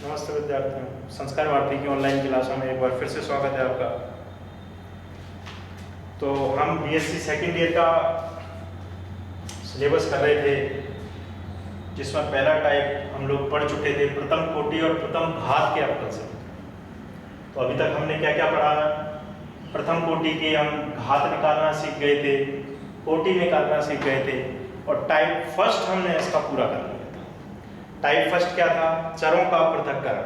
नमस्ते विद्यार्थियों, संस्कार भारती की ऑनलाइन क्लासों में एक बार फिर से स्वागत है आपका। तो हम बीएससी सेकेंड ईयर का सिलेबस कर रहे थे, जिसमें पहला टाइप हम लोग पढ़ चुके थे, प्रथम कोटि और प्रथम घात के अवकल समीकरण। तो अभी तक हमने क्या क्या पढ़ा है? प्रथम कोटि के हम घात निकालना सीख गए थे, कोटि निकालना सीख गए थे, और टाइप फर्स्ट हमने इसका पूरा कर लिया था। टाइप फर्स्ट क्या था? चरों का पृथक्करण,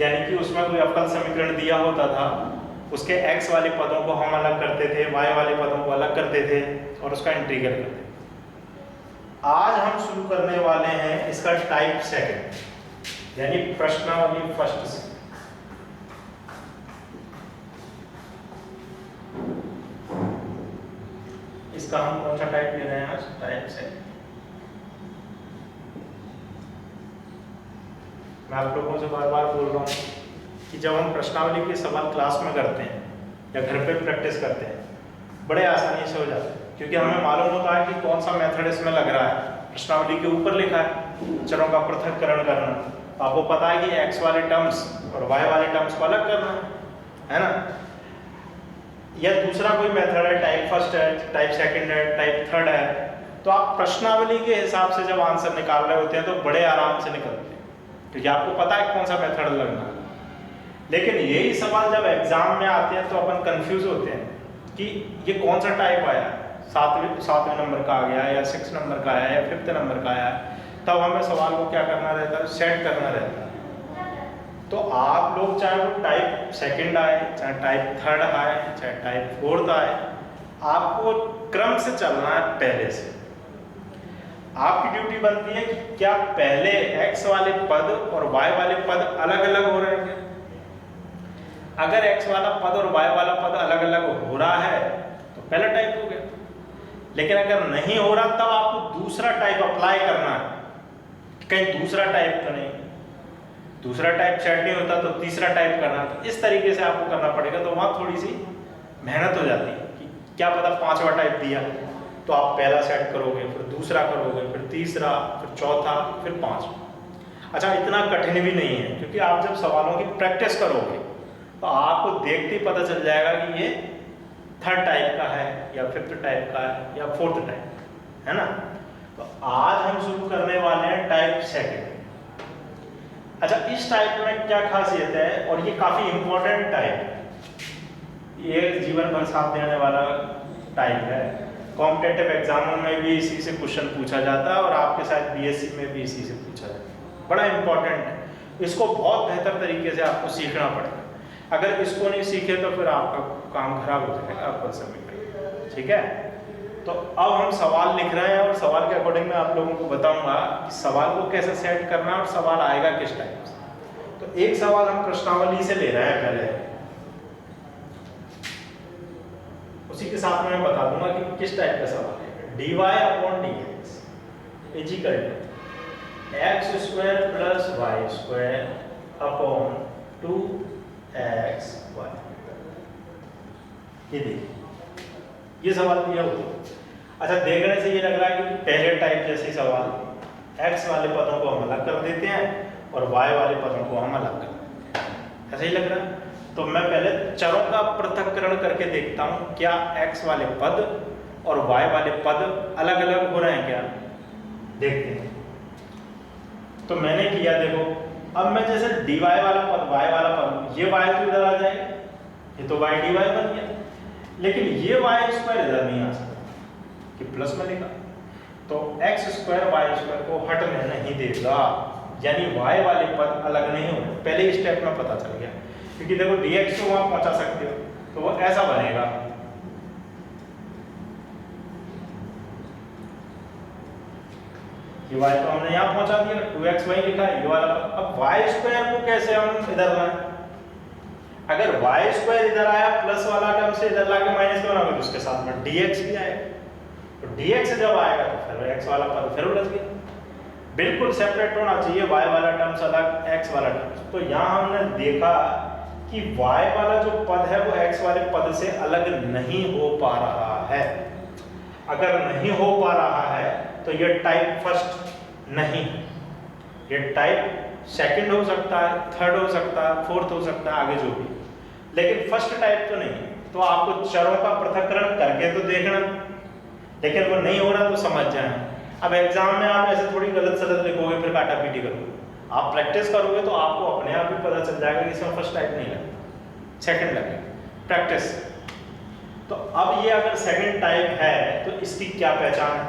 यानी कि उसमें कोई अवकल समीकरण दिया होता था, उसके x वाले पदों को हम अलग करते थे, y वाले पदों को अलग करते थे और उसका इंटीग्रल करते थे। आज हम शुरू करने वाले हैं इसका टाइप सेकंड, यानी प्रश्नावली फर्स्ट से। इसका हम कौन सा टाइप ले रहे हैं आज? Type second. मैं आप लोगों से बार बार बोल रहा हूँ कि जब हम प्रश्नावली के सवाल क्लास में करते हैं या घर पे प्रैक्टिस करते हैं, बड़े आसानी से हो जाते हैं, क्योंकि हमें मालूम होता है कि कौन सा मेथड इसमें लग रहा है। प्रश्नावली के ऊपर लिखा है चरों का पृथक्करण करना, तो आपको पता है कि x वाले टर्म्स और y वाले टर्म्स को अलग करना है ना। या दूसरा कोई मेथड है, टाइप फर्स्ट है, टाइप सेकंड है, टाइप थर्ड है, तो आप प्रश्नावली के हिसाब से जब आंसर निकाल रहे होते हैं तो बड़े आराम से निकलते हैं, क्योंकि आपको पता है कौन सा मेथड लगना है। लेकिन यही सवाल जब एग्जाम में आते हैं तो अपन कंफ्यूज होते हैं कि ये कौन सा टाइप आया, सातवें नंबर का आ गया या 6 नंबर का आया या 5th नंबर का आया। तब हमें सवाल को क्या करना रहता है? सेट करना रहता है। तो आप लोग चाहे वो टाइप सेकंड आए, चाहे टाइप थर्ड आए, चाहे टाइप फोर्थ आए, आपको क्रम से चलना है। पहले से आपकी ड्यूटी बनती है कि क्या पहले x वाले पद और y वाले पद अलग अलग हो रहे हैं। अगर x वाला पद और y वाला पद अलग अलग हो रहा है तो पहला टाइप हो गया। लेकिन अगर नहीं हो रहा तब आपको दूसरा टाइप अप्लाई करना है, कहीं दूसरा टाइप तो नहीं, दूसरा टाइप सेट नहीं होता तो तीसरा टाइप करना। तो इस तरीके से आपको करना पड़ेगा। तो वहां थोड़ी सी मेहनत हो जाती है कि क्या पता 5वां टाइप दिया तो आप पहला सेट करोगे, फिर दूसरा करोगे, फिर तीसरा, फिर चौथा, फिर 5वां। अच्छा, इतना कठिन भी नहीं है, क्योंकि आप जब सवालों की प्रैक्टिस करोगे तो आपको देखते ही पता चल जाएगा कि ये थर्ड टाइप का है या 5th टाइप का है या 4th टाइप, है ना। तो आज हम शुरू करने वाले हैं टाइप सेकंड। अच्छा, इस टाइप में क्या खासियत है, और ये काफी इंपॉर्टेंट टाइप है, ये जीवन भर साथ देने वाला टाइप है। कॉम्पिटिटिव एग्जामों में भी इसी से क्वेश्चन पूछा जाता है और आपके साथ बीएससी में भी इसी से पूछा जाता है। बड़ा इंपॉर्टेंट है, इसको बहुत बेहतर तरीके से आपको सीखना पड़ेगा। अगर इसको नहीं सीखे तो फिर आपका काम खराब हो जाएगा अवकल समीकरण, ठीक है। तो अब हम सवाल लिख रहे हैं और सवाल के अकॉर्डिंग मैं आप लोगों को बताऊंगा कि सवाल को कैसे सेट करना और सवाल आएगा किस टाइप से। तो एक सवाल हम प्रश्नावली से ले रहे हैं पहले, उसी के साथ में मैं बता दूंगा कि किस टाइप का सवाल है। dy upon dx is equal to x square plus y square upon 2xy। ये देखिए, ये सवाल दिया हुआ। अच्छा, देखने से ये लग रहा है कि पहले टाइप जैसे सवाल, x वाले पदों को हम अलग कर देते हैं और y वाले पदों को हम अलग कर देते हैं, ऐसा ही लग रहा है। तो मैं पहले चरों का पृथक्करण करके देखता हूं, क्या x वाले पद और y वाले पद अलग अलग हो रहे हैं क्या, देखते हैं। तो मैंने किया, देखो, अब मैं जैसे dy वाला पद, y वाला पद, ये y तो इधर आ जाएगा, ये तो y dy बन गया। लेकिन ये y स्क्वायर इधर नहीं आ सकता कि प्लस में लिखा, तो x स्क्वायर y स्क्वायर को हटने नहीं देगा, यानी y वाले पद अलग नहीं होंगे। पहले ही स्टेप में पता चल गया, क्योंकि देखो dx को वहां पहुंचा सकते हो, तो वो ऐसा बनेगा। ये y को हमने यहां पहुंचा दिया, 2x वहीं लिखा है, ये वाला। अब y स्क्वायर को कैसे हम इधर लाएं? अगर y स्क्वायर इधर आया, प्लस वाला टर्म से इधर लाके माइनस बनाओगे तो उसके साथ में dx भी आएगा। तो dx जब आएगा तो फिर x वाला पद फिर उलझ गया। बिल्कुल सेपरेट होना चाहिए, y वाला टर्म्स अलग, x वाला टर्म्स। तो यहाँ हमने देखा कि y वाला जो पद है वो x वाले पद से अलग नहीं हो पा रहा है। अगर नहीं हो पा रहा है तो ये टाइप फर्स्ट नहीं, ये टाइप सेकंड हो सकता है, थर्ड हो सकता है, फोर्थ हो सकता है, आगे जो भी, लेकिन फर्स्ट टाइप तो नहीं। तो आपको चरों का पृथक्करण करके तो देखना, लेकिन वो नहीं हो रहा तो समझ जाए। अब एग्जाम में आप ऐसे थोड़ी गलत सलत लिखोगे फिर काटा पीटी करोगे, आप प्रैक्टिस करोगे तो आपको अपने आप ही पता चल जाएगा कि इसमें फर्स्ट टाइप नहीं लगेगा, सेकंड लगेगा, प्रैक्टिस। तो अब ये अगर सेकंड टाइप है तो इसकी क्या पहचान है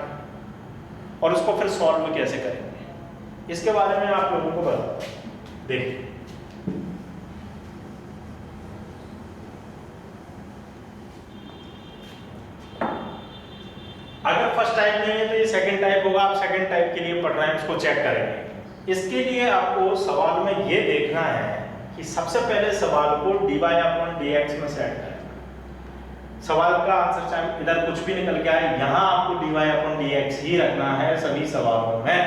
और उसको फिर सॉल्व कैसे करेंगे, इसके बारे में आप लोगों को बताता हूं। देखिए अगर फर्स्ट टाइप नहीं है तो ये सेकंड टाइप होगा। आप सेकंड टाइप के लिए पढ़ रहे हैं, उसको चेक करेंगे। इसके लिए आपको सवाल में ये देखना है कि सबसे पहले सवाल को dy/dx में सेट करें। सवाल का आंसर चाहे इधर कुछ भी निकल गया है, यहाँ आपको dy/dx ही रखना है सभी सवालों में।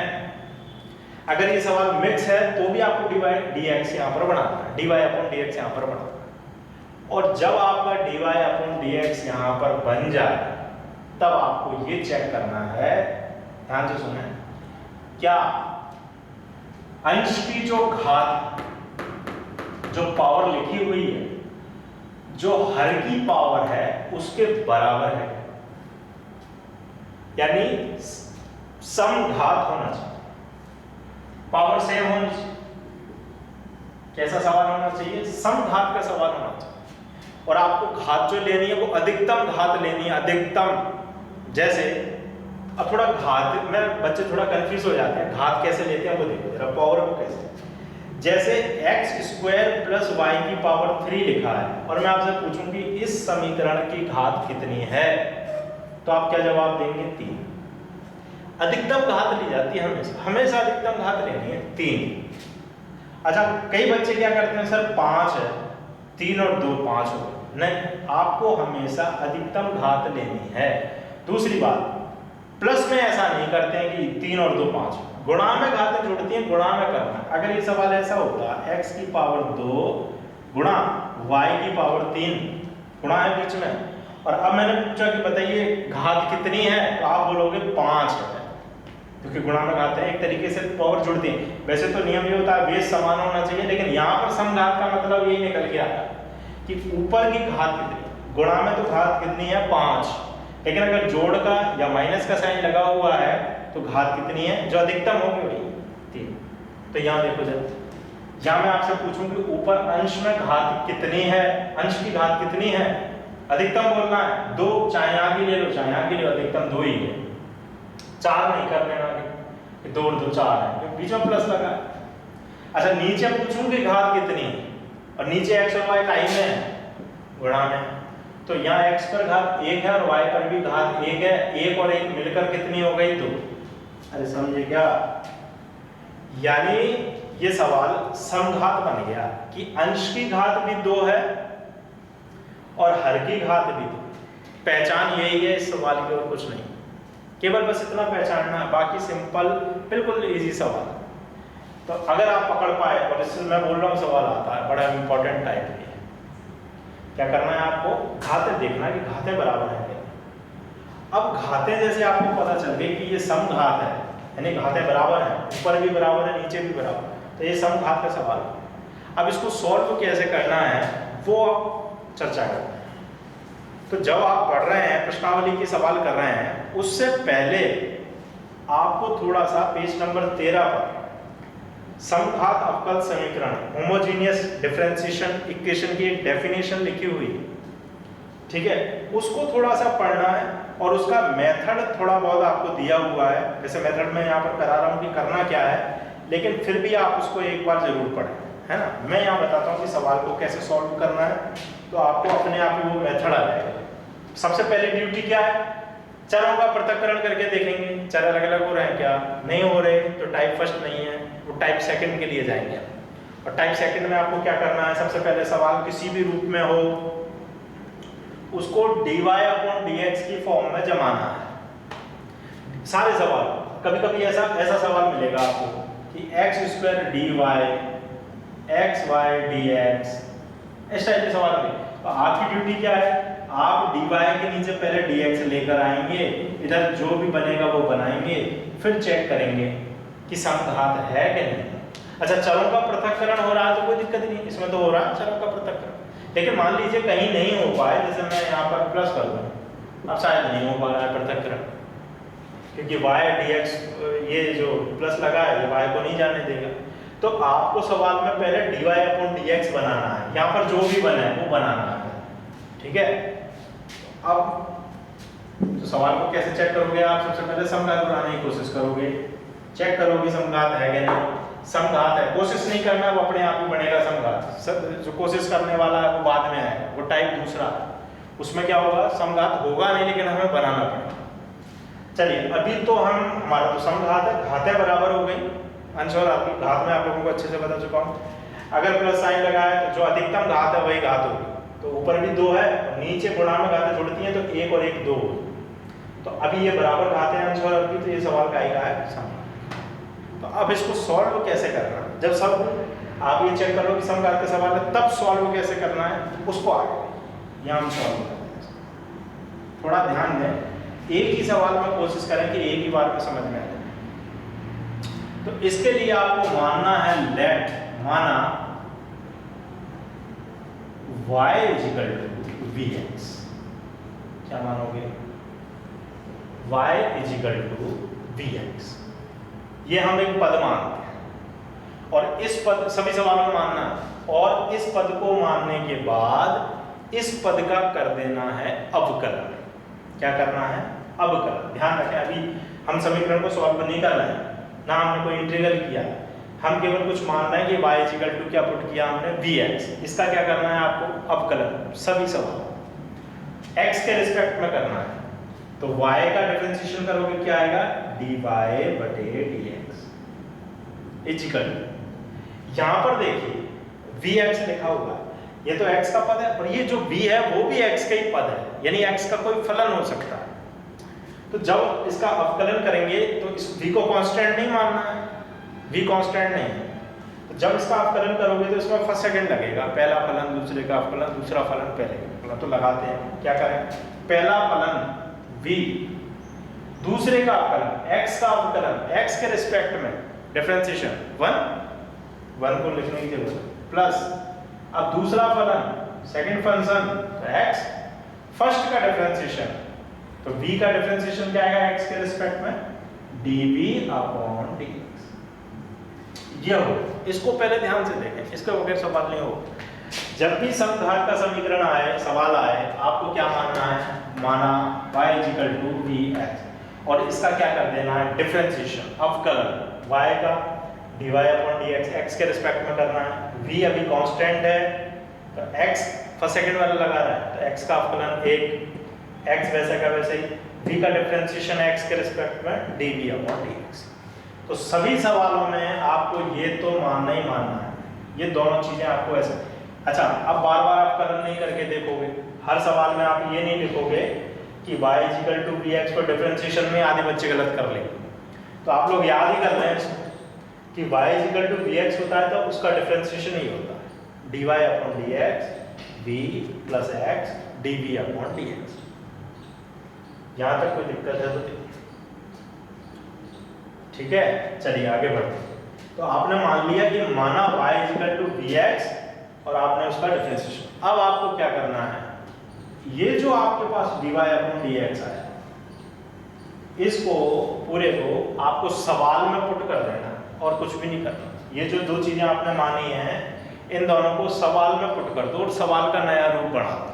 अगर ये सवाल मिक्स है तो भी आपको dy/dx यहाँ पर बनाना है, dy/dx यहाँ पर बनाना है। और जब आपका dy/dx यहाँ पर बन जाए तब आपको ये चेक करना है, ध्यान से सुने, क्या अंश की जो घात, जो पावर लिखी हुई है, जो हर की पावर है उसके बराबर है, यानी सम घात होना चाहिए, पावर सेम होनी चाहिए। कैसा सवाल होना चाहिए? सम घात का सवाल होना चाहिए। और आपको घात जो लेनी है वो अधिकतम घात लेनी है, अधिकतम। जैसे अब थोड़ा घात में बच्चे थोड़ा कंफ्यूज हो जाते हैं, घात कैसे लेते हैं वो देखो जरा, पावर को कैसे। जैसे x² + y की पावर 3 लिखा है और मैं आपसे पूछूं कि इस समीकरण की घात कितनी है, तो आप क्या जवाब देंगे? 3। अधिकतम घात ली जाती है हमेशा, हमेशा अधिकतम घात लेनी है 3। अच्छा, कई बच्चे क्या करते हैं, सर 5 है, 3 और 2 5 हो गए। नहीं, आपको हमेशा अधिकतम घात लेनी है। दूसरी बात, प्लस में ऐसा नहीं करते हैं कि 3 और 2 5, गुणा में घातें जुड़ती हैं, गुणा में करना। अगर ये सवाल ऐसा होता x की पावर 2 गुणा y की पावर 3, गुणा है बीच में, और अब मैंने पूछा कि बताइए घात कितनी है, तो आप बोलोगे 5 है, क्योंकि गुणा में घातें एक तरीके से पावर जुड़ती हैं। वैसे तो नियम ये होता है बेस समान होना चाहिए, लेकिन यहाँ पर समघात का मतलब यही निकल के आता है कि ऊपर की घात कितनी, गुणा में तो घात कितनी है 5, लेकिन अगर जोड़ का या माइनस का साइन लगा हुआ है तो घात कितनी है, जो अधिकतम होगी वही 3। तो यहाँ देखो जब, यहाँ मैं आपसे पूछूं कि ऊपर अंश में घात कितनी है, अंश की घात कितनी है, अधिकतम बोलना है 2, चाहे यहाँ की ले लो चाहे यहाँ की ले लो, अधिकतम 2 ही है, 4 नहीं कर लेना, 2 और 2 4 है, क्योंकि बीच में प्लस लगा। अच्छा, नीचे पूछूं कि घात कितनी है, और नीचे x और y टाइम में है, गुणा में, तो यहाँ x पर घात 1 है और y पर भी घात 1 है, 1 और 1 मिलकर कितनी हो गई 2। अरे समझे क्या? यानी ये सवाल समघात बन गया कि अंश की घात भी 2 है और हर की घात भी 2। पहचान यही है इस सवाल की, और कुछ नहीं, केवल बस इतना पहचानना है, बाकी सिंपल बिल्कुल इजी सवाल। तो अगर आप पकड़ पाए, और इससे मैं बोल रहा हूँ सवाल आता है, बड़ा इंपॉर्टेंट टाइप है, क्या करना है आपको? घातें देखना कि घातें बराबर हैं। अब घातें जैसे आपको पता चल गई कि ये समघात है, यानी घातें बराबर हैं, ऊपर भी बराबर है नीचे भी बराबर, तो ये समघात का सवाल है। अब इसको सॉल्व कैसे करना है वो चर्चा करते हैं। तो जब आप पढ़ रहे हैं, प्रश्नावली के सवाल कर रहे हैं, उससे पहले आपको थोड़ा सा पेज नंबर 13 पर समघात अवकल समीकरण, होमोजीनियस डिफरेंशिएशन इक्वेशन की एक डेफिनेशन लिखी हुई है, ठीक है, उसको थोड़ा सा पढ़ना है, और उसका मेथड थोड़ा बहुत आपको दिया हुआ है। वैसे मेथड मैं यहाँ पर करा रहा हूँ कि करना क्या है, लेकिन फिर भी आप उसको एक बार जरूर पढ़ें, है ना। मैं यहाँ बताता हूँ कि सवाल को कैसे सॉल्व करना है, तो आपको अपने आप ही वो मेथड आ जाएगा। सबसे पहले ड्यूटी क्या है? चरों का पृथक्करण करके देखेंगे, चर अलग अलग हो रहे हैं क्या, नहीं हो रहे तो टाइप फर्स्ट नहीं है, वो टाइप सेकंड के लिए जाएंगे। और टाइप सेकंड में आपको क्या करना है? सबसे पहले सवाल किसी भी रूप में हो उसको dy/dx की फॉर्म में जमाना है। सारे सवाल, कभी कभी ऐसा सवाल मिलेगा आपको कि x² dy xy dx, इस टाइप के सवाल में तो आपकी ड्यूटी क्या है? आप dy के नीचे पहले dx लेकर आएंगे, इधर जो भी बनेगा वो बनाएंगे, फिर चेक करेंगे कि समघात है कि नहीं। अच्छा, चरों का पृथक्करण हो रहा है तो कोई दिक्कत ही नहीं, इसमें तो हो रहा है चरों का पृथक्करण। लेकिन मान लीजिए कहीं नहीं हो पाए, जैसे मैं यहाँ पर प्लस कर दूँ, अब शायद नहीं हो पा रहा है पृथक्करण, क्योंकि y dx ये जो प्लस लगा है ये y को नहीं जाने देगा। तो आपको सवाल में पहले dy/dx बनाना है, यहाँ पर जो भी बना है वो बनाना है, ठीक है। अब तो सवाल को कैसे चेक करोगे आप? सबसे पहले समघात बनाने की कोशिश करोगे, चेक करोगे समघात है कि नहीं। समघात है, कोशिश नहीं करना, वो अपने आप ही बनेगा समघात। सब जो कोशिश करने वाला है वो बाद में आएगा, वो टाइप दूसरा है, उसमें क्या होगा, समघात होगा नहीं लेकिन हमें बनाना पड़ेगा। चलिए अभी तो हम, हमारा तो समघात है, घातें बराबर हो गई, अंश और आपकी घात में आप लोगों को अच्छे से बता चुका हूँ। अगर प्लस साइन लगा है तो जो अधिकतम घात है वही घात होगी, तो ऊपर भी 2 है, नीचे गुणा में घातें जुड़ती हैं तो 1 और 1 2। तो अभी ये बराबर घातें अंश और आपकी, तो ये सवाल का आएगा है समघात। तो अब इसको सॉल्व कैसे करना, जब सब आप ये चेक करो कि समघात का सवाल है तब सॉल्व कैसे करना है, उसको आगे यहाँ हम सॉल्व करते हैं। थोड़ा ध्यान दें, एक ही सवाल में कोशिश करें कि एक ही बार में समझ में आ जाए। तो इसके लिए आपको मानना है लेट, माना y = vx, क्या मानोगे, y = vx, ये हम एक पद मानते हैं और इस पद सभी सवालों में मानना है, और इस पद को मानने के बाद इस पद का कर देना है अवकलन। क्या करना है, अवकलन। ध्यान रखें, अभी हम समीकरण को सॉल्व नहीं कर रहे हैं ना, हमने कोई इंटीग्रल किया, हम केवल कुछ मान रहे हैं कि y = क्या पुट किया हमने, vx। इसका क्या करना है आपको, अवकलन। सभी सवाल x के रिस्पेक्ट में करना है, तो y का डिफरेंशिएशन करोगे क्या आएगा, dy/dx इक्वल, यहाँ पर देखिए vx लिखा हुआ है, ये तो x का पद है और ये जो v है वो भी x का ही पद है, यानी x का कोई फलन हो सकता है। तो जब इसका अवकलन करेंगे तो इस v को कांस्टेंट नहीं मानना है, v कांस्टेंट नहीं है, तो जब इसका अवकलन करोगे तो इसमें फर्स्ट सेकंड लगेगा, पहला फलन दूसरे का अवकलन, दूसरा फलन पहले का अवकलन। तो लगाते हैं, क्या करें, पहला फलन v, दूसरे का अवकलन x का अवकलन, x के रिस्पेक्ट में डिफरेंशिएशन 1 को लिखने की जरूरत है, प्लस अब दूसरा फलन सेकंड फंक्शन x, फर्स्ट का डिफरेंशिएशन, तो v का डिफरेंशिएशन क्या आएगा x के रिस्पेक्ट में, dv/dx। ये हो, इसको पहले ध्यान से देखें, इसके बगैर सवाल नहीं हो। जब भी समघात का समीकरण आए, सवाल आए, आपको क्या मानना है, माना y = vx और इसका क्या कर देना है, डिफरेंशिएशन, अवकलन y का dy/dx, x के रिस्पेक्ट में करना है। v अभी कांस्टेंट है तो x फर्स्ट सेकंड वाला लगा रहा है, तो x का अवकलन 1, x वैसे का वैसे ही, v का डिफरेंशिएशन x के रिस्पेक्ट में dv/dx। तो सभी सवालों में आपको ये तो मानना ही मानना है, ये दोनों चीजें आपको ऐसे। अच्छा, अब बार बार आप कलन नहीं करके देखोगे, हर सवाल में आप ये नहीं लिखोगे कि y = vx को डिफरेंशिएशन में आधे बच्चे गलत कर लेंगे, तो आप लोग याद ही कर रहे हैं इसको कि y = vx होता है तो उसका डिफरेंशिएशन ही होता है dy/dx v + x dv/dx। यहाँ तक कोई दिक्कत है तो ठीक है, चलिए आगे बढ़ते हैं। तो आपने मान लिया कि माना y = vx और आपने उसका डिफरेंशिएशन। अब आपको क्या करना है, ये जो आपके पास dy/dx आया, इसको पूरे को आपको सवाल में पुट कर देना और कुछ भी नहीं करना। ये जो दो चीजें आपने मानी हैं, इन दोनों को सवाल में पुट कर दो और सवाल का नया रूप बना दो।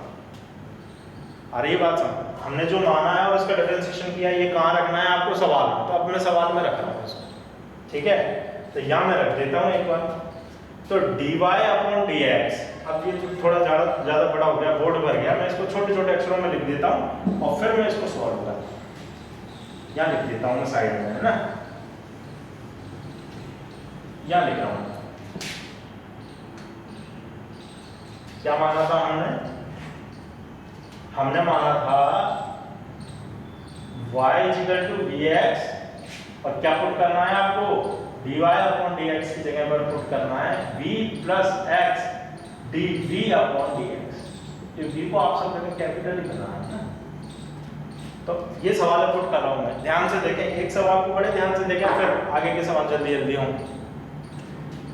अरे ये बात समझ, हमने जो माना है और उसका डिफरेंशिएशन किया, ये कहाँ रखना है आपको, सवाल में। तो अब मैं सवाल में रख रहा हूँ इसको, ठीक है। तो यहाँ मैं रख देता हूँ एक बार, तो dy/dx, अब ये थोड़ा ज़्यादा बड़ा हो गया, बोर्ड भर गया, मैं इसको छोटे छोटे अक्षरों में लिख देता हूँ और फिर मैं इसको सॉल्व करता हूँ। यहाँ लिख देता हूँ मैं साइड में, है ना, यहाँ लिख रहा हूँ। क्या माना था हमने माना था y = vx और क्या पुट करना है आपको, dy/dx की जगह पर पुट करना है v + x dv/dx। ये v को आप सब जगह कैपिटल ही करना है ना। तो ये सवाल पुट कर रहा हूं मैं, ध्यान से देखें, एक सवाल को बड़े ध्यान से देखें, फिर आगे के सवाल जल्दी जल्दी होंगे।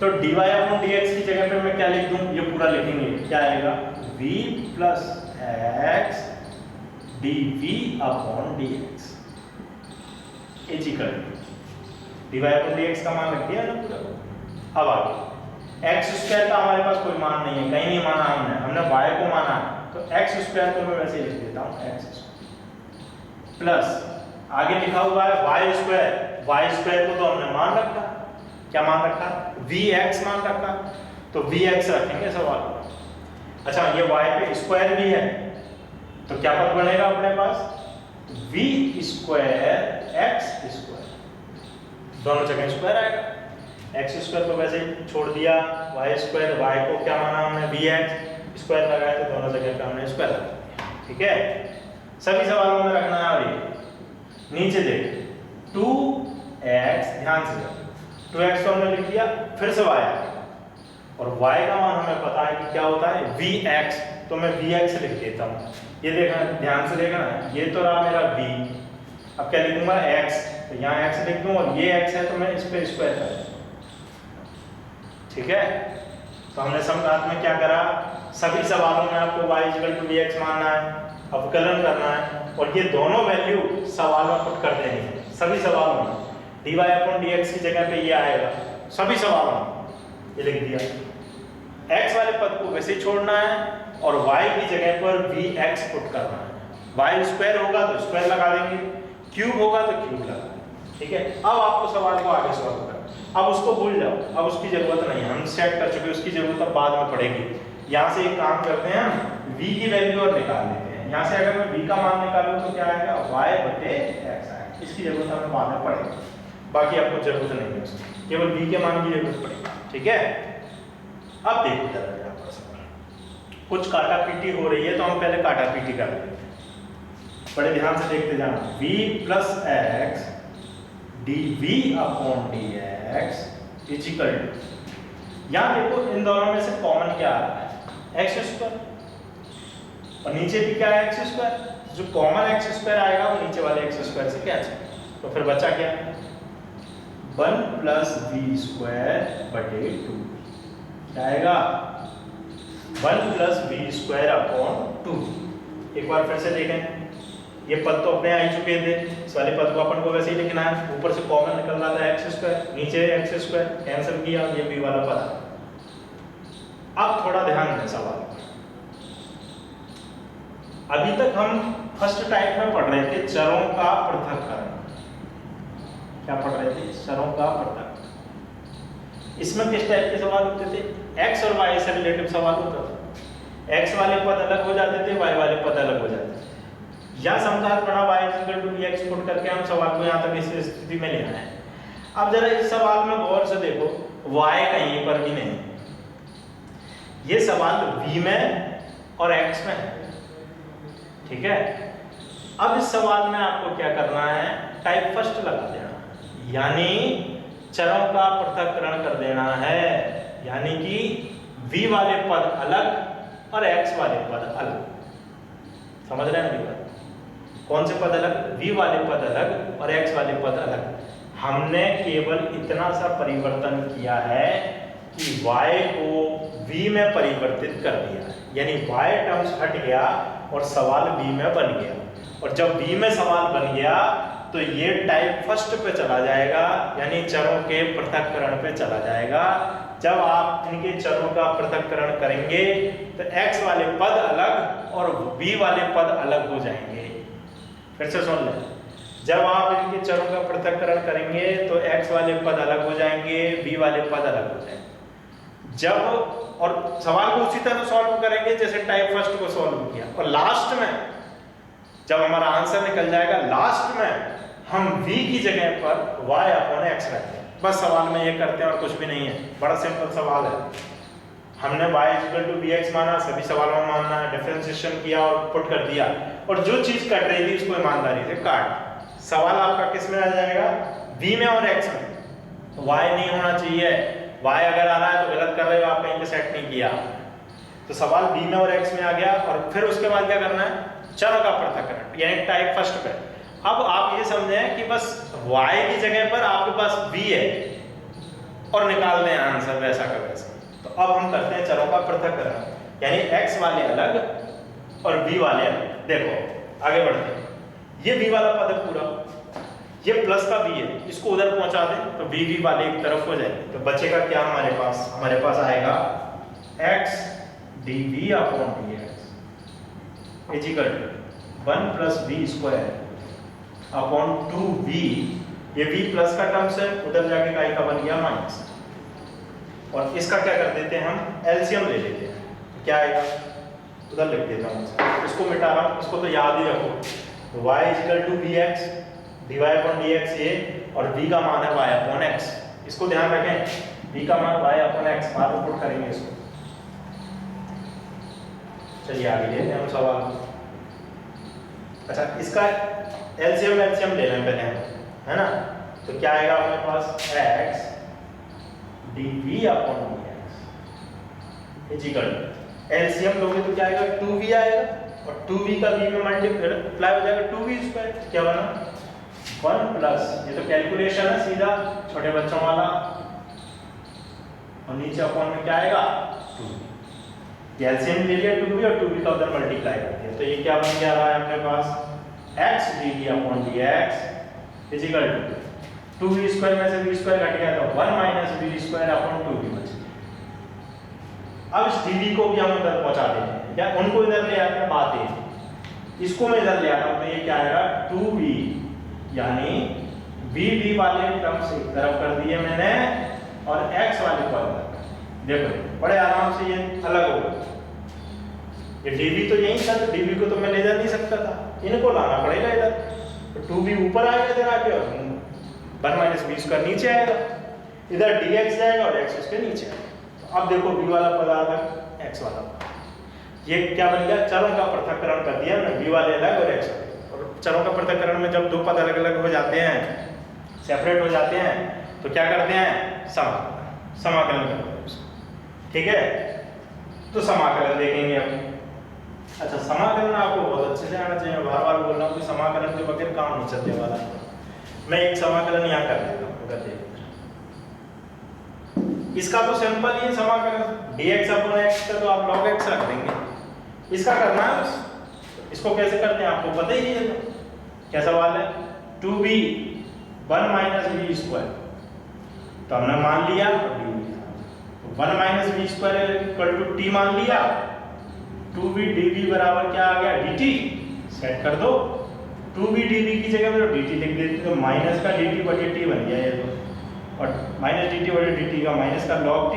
तो dy अपॉन dx की जगह पे मैं क्या लिख दूं, ये पूरा लिखेंगे, क्या आएगा v plus x dv upon dx is equal to dy upon dx का मान रख दिया ना पूरा। अब आगे x स्क्वायर का हमारे पास कोई मान नहीं है, कहीं नहीं माना हमने y को माना है, तो x स्क्वायर को मैं वैसे ही लिख देता हूं x स्क्वायर प्लस आगे लिखा हुआ है y स्क्वायर को तो हमने मान रखा, क्या मान रखा, vx मान रखा, तो vx रखेंगे सवाल में। अच्छा ये y पे स्क्वायर भी है, तो क्या पद बनेगा अपने पास, v स्क्वायर x स्क्वायर, दोनों जगह स्क्वायर आएगा। x स्क्वायर को वैसे ही छोड़ दिया, y स्क्वायर, y को क्या माना हमने vx स्क्वायर लगाया, तो दोनों जगह पे हमने स्क्वायर लगा दिया, ठीक है। सभी सवालों में रखना है। और ये नीचे देख 2x, ध्यान से 2x तो हमने लिख दिया, फिर से y और y का मान हमें पता है कि क्या होता है vx, तो मैं vx लिख देता हूँ। ये देखना, ध्यान से देखना, ये तो रहा मेरा v, अब क्या लिखूंगा x, तो यहाँ x लिख दूँ और ये x है तो मैं इस पे स्क्वायर कर दूँ, ठीक है। तो हमने समघात में क्या करा, सभी सवालों में आपको y vx मानना है, अवकलन करना है, और ये दोनों वैल्यू सवाल में पुट कर देनी है, सभी सवालों में dy अपॉन dx की जगह पे ये आएगा, सभी सवालों में ये लिख दिया। x वाले पद को वैसे ही छोड़ना है और y की जगह पर vx पुट करना है। y स्क्वायर होगा तो स्क्वायर लगा देंगे, क्यूब होगा तो क्यूब लगा देंगे, ठीक है। अब आपको सवाल को आगे सॉल्व करना, अब उसको भूल जाओ, अब उसकी जरूरत नहीं है, हम सेट कर चुके, उसकी जरूरत अब बाद में पड़ेगी। यहाँ से एक काम करते हैं, हम v की वैल्यू और निकाल लेते हैं। यहाँ से अगर मैं v का मान निकालूं तो क्या आएगा, y बटे x आएगा, इसकी जरूरत हमें बाद में पड़ेगी, बाकी आपको जरूरत नहीं है उसकी, केवल v के मान की जरूरत पड़ेगी, ठीक है। अब देखो जरा यहाँ पर कुछ काटा पीटी हो रही है, तो हम पहले काटा पीटी कर लेते हैं, बड़े ध्यान से देखते जाना। v plus x dv upon dx is equal to, यहाँ देखो इन दोनों में से कॉमन क्या आ रहा है, x स्क्वायर, और नीचे भी क्या है x स्क्वायर, जो कॉमन x स्क्वायर आएगा वो नीचे वाले x स्क्वायर से कैंसिल, तो फिर बचा क्या, 1 प्लस v स्क्वायर बटे 2, क्या आएगा 1 प्लस v स्क्वायर अपॉन 2। एक बार फिर से देखें, ये पद तो अपने आ ही चुके थे, इस वाले पद को अपन को वैसे ही लिखना है, ऊपर से कॉमन निकल रहा था x स्क्वायर, नीचे x स्क्वायर कैंसिल किया, ये v वाला पद। अब थोड़ा ध्यान दें सवाल, अभी तक हम फर्स्ट टाइप में पढ़ रहे थे चरों का पृथक्करण, क्या पढ़ रहे थे, चरों का पृथक। इसमें किस टाइप के सवाल होते थे, x और y से रिलेटिव सवाल होता था, x वाले पद अलग हो जाते थे, y वाले पद अलग हो जाते थे। या समघात बड़ा y vx पुट करके हम सवाल को यहाँ तक इस स्थिति में ले आए। अब जरा इस सवाल में गौर से देखो, y कहीं पर भी नहीं, ये सवाल v में और x में है, ठीक है। अब इस सवाल में आपको क्या करना है, टाइप फर्स्ट लगा देना, यानी चरों का पृथक्करण कर देना है, यानी कि v वाले पद अलग और x वाले पद अलग, समझ रहे हैं मेरी बात, कौन से पद अलग, v वाले पद अलग और x वाले पद अलग। हमने केवल इतना सा परिवर्तन किया है कि y को v में परिवर्तित कर दिया, यानी y टर्म्स हट गया और सवाल v में बन गया, और जब v में सवाल बन गया तो ये टाइप फर्स्ट पे चला जाएगा, यानी चरों के पृथक्करण पे चला जाएगा। जब आप इनके चरों का पृथक्करण करेंगे तो x वाले पद अलग और v वाले पद अलग हो जाएंगे। फिर से सुन लें, जब आप इनके चरों का पृथक्करण करेंगे तो x वाले पद अलग हो जाएंगे, v वाले पद अलग हो जाएंगे। जब और सवाल को उसी तरह सॉल्व करेंगे जैसे टाइप फर्स्ट को सॉल्व किया, और लास्ट में जब हमारा आंसर निकल जाएगा, लास्ट में हम v की जगह पर y अपॉन x रखते हैं। बस सवाल में ये करते हैं और कुछ भी नहीं है, बड़ा सिंपल सवाल है। हमने y vx माना, सभी सवालों में मानना है, डिफरेंशिएशन किया और पुट कर दिया, और जो चीज कट रही थी उसको ईमानदारी से काट। सवाल आपका किस में आ जाएगा, v में और x में। y नहीं होना चाहिए, y अगर आ रहा है तो गलत कर रहे हो आप, कहीं पे सेट नहीं किया। तो सवाल v में और x में आ गया, और फिर उसके बाद क्या करना है, चरों का पृथक्करण, यानी टाइप फर्स्ट पे। अब आप ये समझें कि बस y की जगह पर आपके पास v है, और निकाल दें आंसर वैसा का वैसा। तो अब हम करते हैं चरों का पृथक्करण, यानी x वाले अलग और v वाले अलग। देखो आगे बढ़ते हैं, ये v वाला पद है पूरा, ये प्लस का v है, इसको उधर पहुंचा दें तो v वाले एक तरफ हो जाएंगे। तो बचेगा क्या हमारे पास आएगा x dv upon dx is equal to 1 plus v square upon 2v, ये v प्लस का टर्म्स है, उधर जाके का का बन गया माइनस, और इसका क्या कर देते हैं हम एलसीएम ले लेते हैं। तो क्या आएगा, उधर लिख देता हूँ, इसको मिटा रहा हूँ, इसको तो याद ही रखो, y is equal to vx dy upon dx ये, और v का मान है y अपॉन x, इसको ध्यान रखें, v का मान y अपॉन x, बाद में पुट करेंगे इसको। चलिए आगे लेते हैं हम सवाल। अच्छा, इसका एलसीएम ले लें पहले हम, है ना। तो क्या आएगा हमारे पास x dv upon dx is equal to, LCM लोगे तो क्या आएगा 2v आएगा, और 2v का v में मल्टीप्लाई हो जाएगा 2v स्क्वायर, क्या बना 1 प्लस, ये तो कैलकुलेशन है सीधा छोटे बच्चों वाला, और नीचे अपॉन में क्या आएगा 2v, एलसीएम ले लिया 2v और 2v का उधर मल्टीप्लाई कर दिया। तो ये क्या बन गया रहा है अपने पास x dv upon dx is equal to 2v square में से v स्क्वायर घट गया तो 1 minus v square upon 2v बच गया। अब इस dv को भी हम उधर पहुंचा देते हैं, या उनको इधर ले आते हैं, बात है इसको मैं इधर ले आता हूं, तो ये क्या आएगा 2v, यानी v वाले टर्म्स एक तरफ कर दिए मैंने और x वाले को अलग। देखो बड़े आराम से ये अलग हो गया, ये dv तो यही था, तो dv को तो मैं ले जा नहीं सकता था, इनको लाना पड़ेगा इधर, तो 2v ऊपर आएगा इधर आके, और 1 माइनस v स्क्वायर नीचे आएगा, इधर dx जाएगा और x उसके नीचे आएगा। तो अब देखो v वाला पद अलग x वाला पद, ये क्या बन गया, चरों का पृथक्करण कर दिया ना, v वाले अलग और x वाले। और चरों का पृथक्करण में जब दो पद अलग अलग हो जाते हैं, सेपरेट हो जाते हैं, तो क्या करते हैं समाकलन करते हैं उसको, ठीक है। तो समाकलन देखेंगे हम। अच्छा, समाकलन आपको बहुत अच्छे से आना चाहिए, बार बार बोल रहा हूँ कि समाकलन के बगैर काम नहीं चलने वाला। मैं एक समाकलन यहाँ कर देता हूँ, इसका तो सिंपल ही है समाकलन, dx अपॉन x का तो आप log x रख देंगे, इसका करना है, इसको कैसे करते हैं आपको पता ही है। तो क्या सवाल है, 2v 1 माइनस v स्क्वायर, तो हमने मान लिया 1 minus v square equal to t मान लिया, 2v dv बराबर क्या आ गया dt, सेट कर दो, 2v dv की जगह पर dt लिख देते तो माइनस का dt बटे t बन गया ये तो, और माइनस dt बटे dt का माइनस का log t,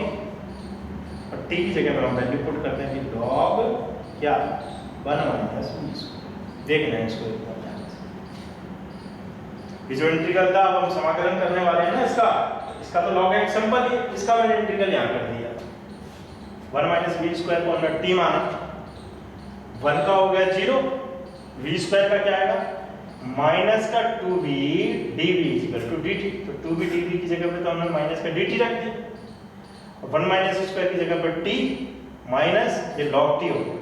और t की जगह पर हम वैल्यू पुट करते हैं कि log क्या 1 माइनस v स्क्वायर। देखना है इसको एक बार ध्यान से, ये जो इंटीग्रल था अब हम समाकलन करने वाले हैं ना इसका तो log x सिंपल ही, इसका मैंने इंटीग्रल यहाँ कर दिया, 1 माइनस v स्क्वायर को हमने t माना, 1 का हो गया 0, v स्क्वायर का क्या आएगा माइनस का 2v dv equal to dt, तो 2v dv की जगह पे तो हमने माइनस का dt रख दिया, और 1 माइनस स्क्वायर की जगह पर t माइनस ये log t हो गया,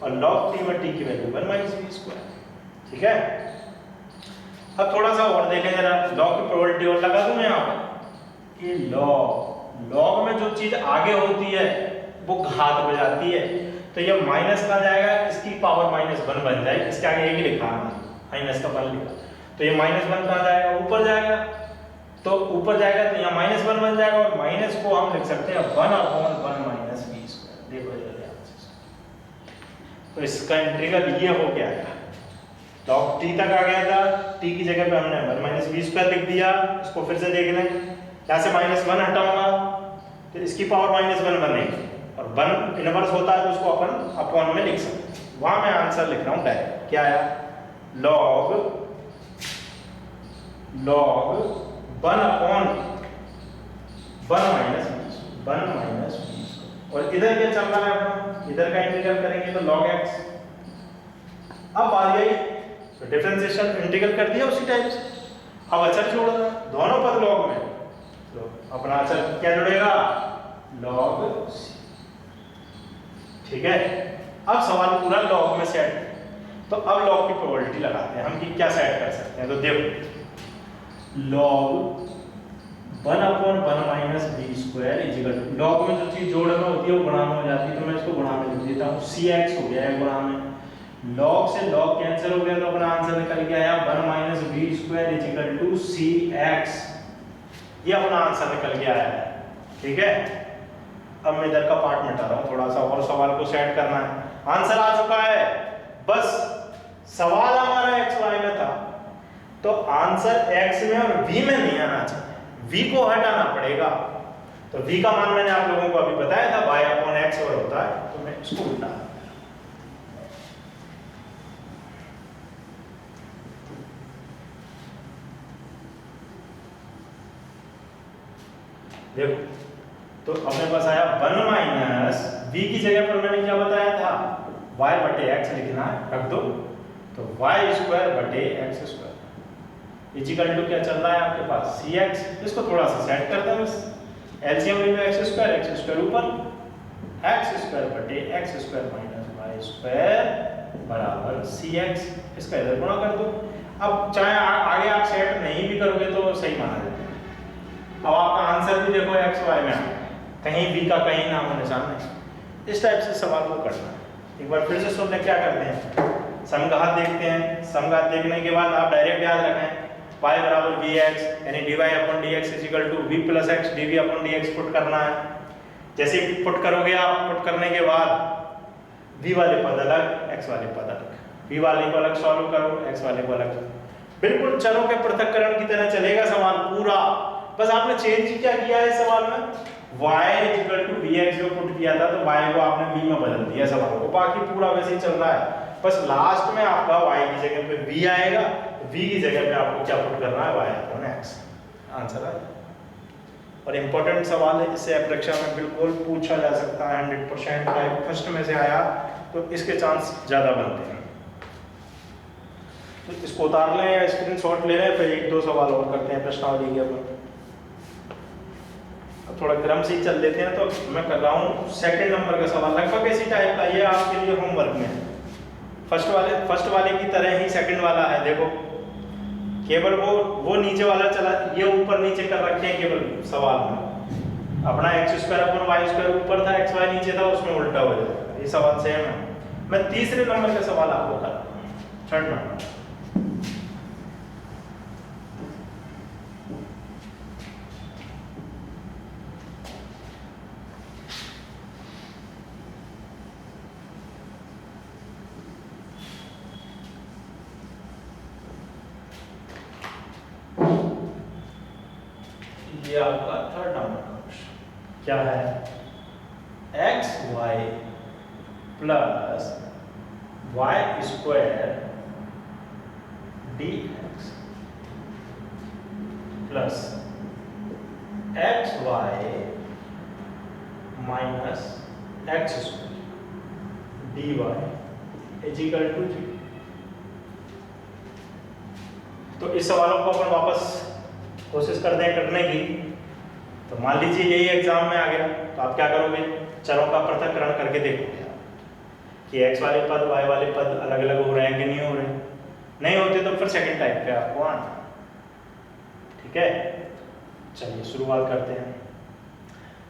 और log t में t की वैल्यू 1 माइनस v स्क्वायर, ठीक है। अब थोड़ा सा और देखें जरा, log की प्रोबेबिलिटी और लगा दूं मैं यहाँ पर कि log में जो चीज आगे होती है वो घात हो जाती है, तो ये माइनस का जाएगा, इसकी पावर -1 बन जाएगी, इसके आगे एक ही लिखा है माइनस का 1 लिखा, तो ये -1 कहाँ जाएगा ऊपर जाएगा, तो ऊपर जाएगा तो यहाँ -1 बन जाएगा, और माइनस को हम लिख सकते हैं 1/1 माइनस v स्क्वायर। देखो तो इसका इंटीग्रल ये हो गया है, log t तक आ गया था, t की जगह पे हमने 1 माइनस v स्क्वायर लिख दिया, इसको फिर से देख लें, यहाँ से -1 हटाऊंगा तो इसकी पावर -1 बनेगी, और 1 इनवर्स होता है तो उसको अपन अपॉन में लिख सकते हैं। वहां मैं आंसर लिख रहा हूं डायरेक्ट, क्या आया log 1/1 माइनस v, और इधर क्या चल रहा है अपना, इधर का इंटीग्रल करेंगे तो log x। अब आ गई तो डिफरेंशिएशन इंटीग्रल कर दिया उसी टाइप से, अब अचर जोड़ना दोनों पद log में, तो अपना अचर क्या जुड़ेगा log c, ठीक है। अब सवाल पूरा log में सेट है, तो अब log की प्रोबेबिलिटी लगाते हैं हम कि क्या सेट कर सकते हैं। तो देखो log 1/(1 - v²) लॉग में जो चीज जोड़ में होती है वो गुणा में हो जाती है, तो मैं इसको गुणा में लिख देता हूँ। cx हो गया है गुणा में, लॉग से लॉग कैंसिल हो गया तो अपना आंसर निकल के आया 1 - v² = cx। ये अपना आंसर निकल के आया है। ठीक है, अब मैं इधर का पार्ट मिटा रहा हूँ, थोड़ा सा और सवाल को सेट करना है। आंसर आ चुका है, बस सवाल हमारा x y में था, तो आंसर x में और v में नहीं आना चाहिए, v को हटाना पड़ेगा। तो v का मान मैंने आप लोगों को अभी बताया था y/x और होता है, तो मैं इसको उल्टा देखो, तो अपने पास आया 1 - v की जगह पर मैंने क्या बताया था, y/x लिखना है, रख दो, तो y² / x² इक्वल टू क्या चल रहा है आपके पास cx। इसको थोड़ा सा सेट करते हैं, बस एलसीएम ले लो x² ऊपर, x² / x² - y² बराबर cx, इसका इधर गुणा कर दो। अब चाहे आगे आप सेट नहीं भी करोगे तो सही माना जाएगा। अब आपका आंसर भी देखो x y में, कहीं v का कहीं नाम निशान नहीं। इस टाइप से सवाल को करना है। एक बार फिर से सुन ले, क्या करते हैं, समघात देखते हैं। समघात देखने के बाद आप डायरेक्ट याद रखें y बराबर vx, यानी dy/dx = v + x dv/dx put करना है। जैसे पुट करोगे आप, पुट करने के बाद v वाले पद अलग, x वाले पद अलग, v वाले को अलग सॉल्व करो, x वाले को अलग। बिल्कुल चरों के पृथक्करण की तरह चलेगा सवाल पूरा, बस आपने चेंज क्या किया है सवाल में, y = vx जो पुट किया था, तो y को आपने v में बदल दिया सवाल को, बाकी पूरा वैसे ही चल रहा है। बस लास्ट में आपका y की जगह पे v आएगा, v की जगह पे आपको क्या पुट करना है, y/x, आंसर आएगा। और इंपॉर्टेंट सवाल है, इससे परीक्षा में बिल्कुल पूछा जा सकता है 100%। टाइप फर्स्ट में से आया तो इसके चांस ज्यादा बनते हैं। तो इसको उतार लें या स्क्रीनशॉट ले लें, फिर 1-2 सवाल और करते हैं प्रश्नावली के ऊपर। थोड़ा क्रम से ही चल देते हैं। तो मैं कर रहा हूँ सेकंड नंबर का सवाल, लगभग इसी टाइप का, ये आपके लिए होमवर्क में है। फर्स्ट वाले की तरह ही सेकंड वाला है। देखो केवल वो नीचे वाला चला, ये ऊपर नीचे कर रखे हैं केवल सवाल में। अपना x² / y² ऊपर था, xy नीचे था, उसमें उल्टा हो जाएगा। ये सवाल सेम है। मैं तीसरे नंबर का सवाल आपको कर रहा हूँ, थर्ड नंबर। ये आपका थर्ड नंबर का क्वेश्चन क्या है, xy + y² dx + xy - x² dy = 0। तो इस सवालों को अपन वापस कोशिश करते हैं करने की। तो मान लीजिए यही एग्जाम में आ गया, तो आप क्या करोगे, चरों का पृथक्करण करके देखोगे आप कि x वाले पद y वाले पद अलग अलग हो रहे हैं कि नहीं हो रहे। नहीं होते तो फिर सेकंड टाइप पे आपको आना। ठीक है, चलिए शुरुआत करते हैं।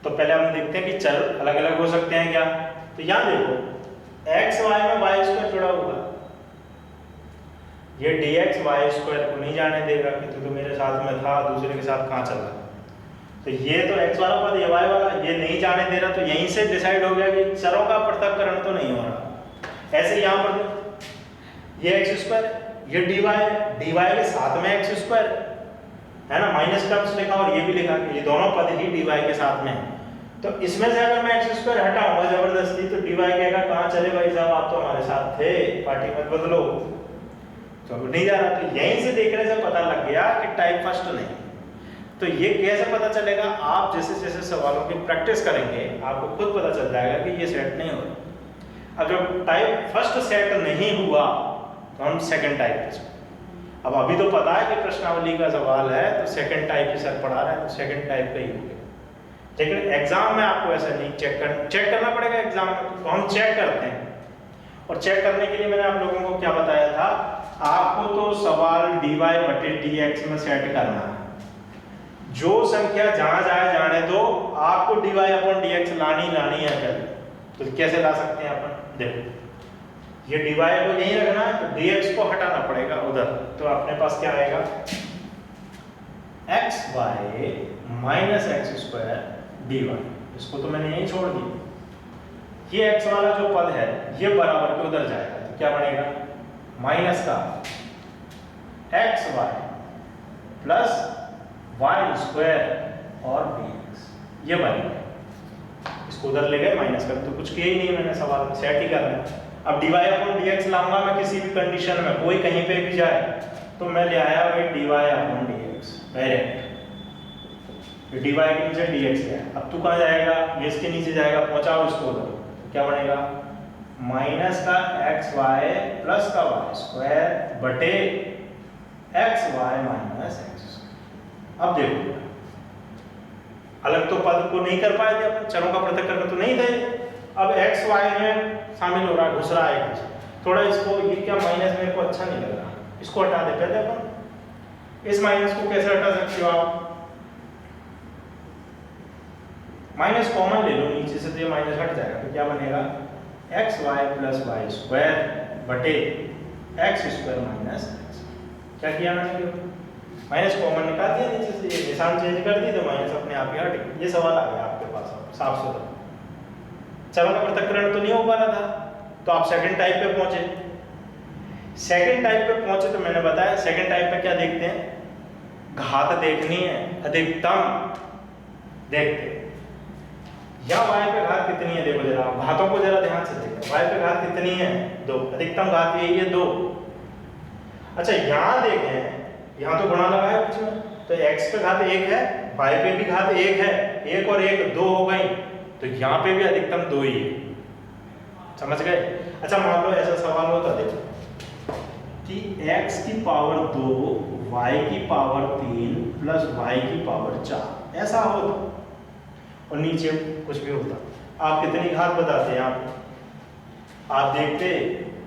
तो पहले हम देखते हैं कि चर अलग अलग हो सकते हैं क्या। तो यहाँ देखो x y में y² जुड़ा हुआ, ये dx y² को नहीं जाने देगा कि तू तो मेरे साथ में था, दूसरे के साथ कहाँ चल रहा। तो ये तो x वाला पद, ये y वाला, ये नहीं जाने दे रहा, तो यहीं से डिसाइड हो गया कि चरों का पृथक्करण तो नहीं हो रहा। ऐसे यहाँ पर ये x², ये dy के साथ में x² है ना, माइनस टर्म्स लिखा और ये भी लिखा कि ये दोनों पद ही dy के साथ में है। तो इसमें से अगर मैं x² हटाऊंगा जबरदस्ती, तो dy कहेगा कहाँ चले भाई साहब, आप तो हमारे साथ थे, पार्टी मत बदलो, तो नहीं जा रहा। तो यहीं से देखने से पता लग गया कि टाइप फर्स्ट नहीं। तो ये कैसे पता चलेगा, आप जैसे जैसे सवालों की प्रैक्टिस करेंगे आपको खुद पता चल जाएगा कि ये सेट नहीं हो रहा। अब जब टाइप फर्स्ट सेट नहीं हुआ तो हम सेकंड टाइप पे। अब अभी तो पता है कि प्रश्नावली का सवाल है तो सेकंड टाइप ही सर पढ़ा रहा है, तो सेकंड टाइप का ही हो गया। लेकिन एग्जाम में आपको ऐसा नहीं चेक करना पड़ेगा एग्जाम में, तो हम चेक करते हैं। और चेक करने के लिए मैंने आप लोगों को क्या बताया था, आपको तो सवाल dy/dx में सेट करना है। जो संख्या जहां जाए जाने दो, आपको dy अपॉन dx लानी है पहले। तो कैसे ला सकते हैं अपन, देखो ये dy को यहीं रखना है तो dx को हटाना पड़ेगा उधर, तो अपने पास क्या आएगा xy minus x square dy। इसको तो मैंने यहीं छोड़ दिया। ये x वाला जो पद है ये बराबर के उधर जाएगा, तो क्या बनेगा माइनस का xy प्लस वाई स्क्वायर और dx, ये बनेगा। इसको उधर ले गए माइनस कर, तो कुछ किया ही नहीं मैंने, सवाल में सेट ही करना है। अब dy अपॉन dx लाऊंगा मैं किसी भी कंडीशन में, कोई कहीं पे भी जाए, तो मैं ले आया भाई dy upon dx direct, dy के नीचे dx है। अब तू कहाँ जाएगा, ये इसके नीचे जाएगा, पहुंचाओ इसको उधर, तो क्या बनेगा माइनस का xy प्लस का वाई स्क्वायर बटे xy माइनस x। अब देखो अलग तो पद को नहीं कर पाए थे अपन, चरों का पृथक्करण तो नहीं थे। अब x y में शामिल हो रहा है, घुस रहा है कुछ, थोड़ा इसको, ये क्या माइनस मेरे को अच्छा नहीं लग रहा, इसको हटा दे पहले अपन। इस माइनस को कैसे हटा सकते हो आप, माइनस कॉमन ले लो नीचे से, तो ये माइनस हट जाएगा, तो क्या बनेगा xy प्लस वाई स्क्वायर बटे एक्स स्क्वायर माइनस एक्स। क्या किया मैंने, माइनस कॉमन निकाल दिया नीचे से, ये निशान चेंज कर दी तो माइनस अपने आप ही हट गया। ये सवाल आ गया आपके पास साफ सुथरा, चरों का पृथक्करण तो नहीं हो पा रहा था, तो आप सेकंड टाइप पे पहुंचे। सेकंड टाइप पे पहुंचे तो मैंने बताया सेकंड टाइप पे क्या देखते हैं, घात देखनी है, अधिकतम देखते हैं। या y पे घात कितनी है, देखो जरा घातों को जरा ध्यान से देखो, y पे घात कितनी है 2, अधिकतम घात यही है 2। अच्छा यहाँ देखें, यहाँ तो गुणा लगा है कुछ में, तो x पे घात 1 है, y पे भी घात 1 है, 1 और 1 2 हो गई, तो यहाँ पे भी अधिकतम 2 ही है। समझ गए। अच्छा मान लो ऐसा सवाल होता देखो कि x की पावर 2 y की पावर 3 प्लस y की पावर 4 ऐसा होता, और नीचे कुछ भी होता, आप कितनी घात बताते हैं आप देखते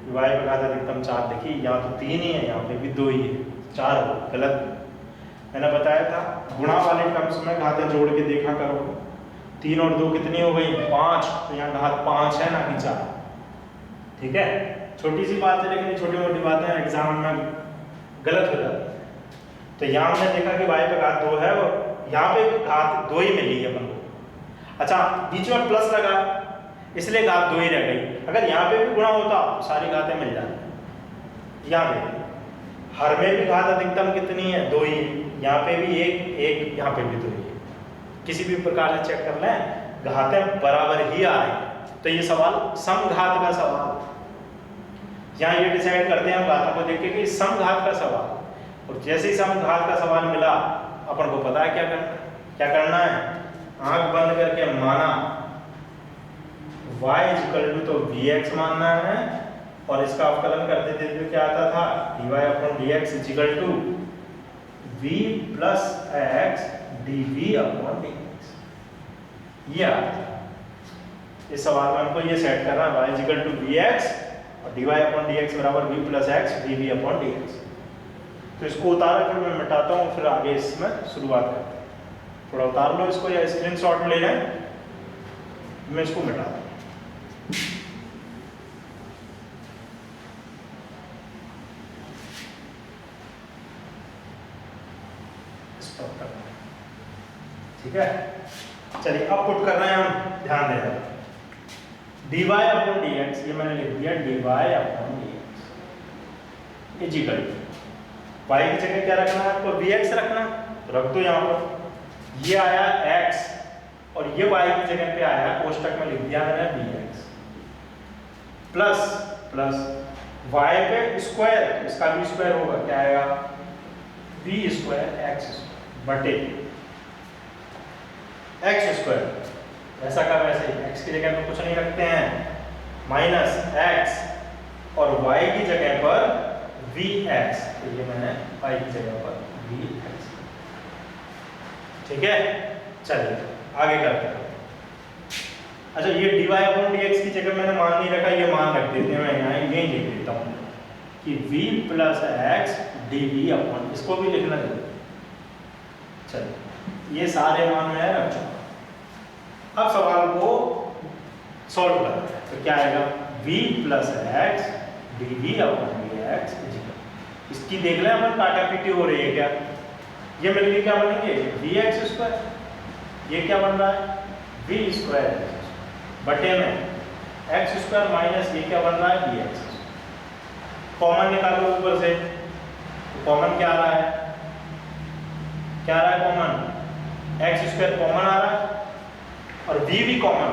y पे घात अधिकतम 4 देखिए, यहाँ तो 3 ही है, यहाँ पे भी 2 ही है, 4 हो गलत। मैंने बताया था गुणा वाले टर्म्स में घातें जोड़ के देखा करो, 3 और 2 कितनी हो गई 5, तो यहाँ घात 5 है ना कि 4। ठीक है, छोटी सी बात है लेकिन छोटी मोटी बातें एग्जाम में गलत हो जाती है। तो यहाँ हमने देखा कि y पे घात 2 है और यहाँ पे घात 2 ही मिली है अपन को। अच्छा बीच में प्लस लगा इसलिए घात 2 ही रह गई, अगर यहाँ पे भी गुणा होता तो सारी घातें मिल जाती। यहाँ पे हर में भी घात अधिकतम कितनी है 2 ही, यहाँ पे भी 1 1, यहाँ पे भी 2 ही है। किसी भी प्रकार से चेक कर लें घातें बराबर ही आ रही, तो ये सवाल समघात का सवाल, यहाँ ये डिसाइड करते हैं हम घातों को देख के कि समघात का सवाल, और जैसे ही समघात का सवाल मिला अपन को पता है क्या करना है, आंख बंद करके माना y इक्वल टू तो vx मानना है, और इसका अवकलन करते थे तो क्या आता था dy upon dx equal to v plus x dv upon dx। ये आता है इस सवाल में हमको ये सेट करना है, y इक्वल टू vx और dy अपॉन dx बराबर v plus x dv upon dx। तो इसको उतारा फिर मैं मिटाता हूँ, फिर आगे इसमें शुरुआत करते हैं। थोड़ा उतार लो इसको या स्क्रीनशॉट ले लें, मैं इसको मिटाता हूँ। ठीक है, चलिए अब पुट कर रहे हैं हम, ध्यान दे रहे हैं dy अपॉन dx, ये मैंने लिख दिया dy upon dx equal to y की जगह क्या रखना है आपको vx रखना, तो रख दो यहाँ पर, ये आया x और ये y की जगह पे आया कोष्टक में लिख दिया मैंने dx प्लस प्लस y पे स्क्वायर, इसका भी स्क्वायर होगा, क्या आएगा v स्क्वायर x बटे x स्क्वायर, ऐसा का वैसे ही x की जगह पे कुछ नहीं रखते हैं, माइनस x और y की जगह पर vx, तो ये मैंने y की जगह पर vx। ठीक है, चलिए आगे करते हैं। अच्छा ये dy अपॉन dx की जगह मैंने मान नहीं रखा, ये मान रख देते हैं, मैं यहाँ यही लिख देता हूँ कि v plus x dv upon, इसको भी लिखना चाहिए। चलिए ये सारे मान में रख चुका। अब सवाल को सॉल्व करते हैं। तो क्या आएगा v plus x d v upon d x. इसकी देख लें अपन काटा पीटी हो रही है क्या। ये मिलके क्या बनेंगे वी एक्स स्क्वायर। ये क्या बन रहा है वी स्क्वायर बटे में एक्स स्क्वायर माइनस ये क्या बन रहा है वी एक्स। कॉमन निकालो ऊपर से तो कॉमन क्या आ रहा है कॉमन एक्स स्क्वायर कॉमन आ रहा है और v भी कॉमन।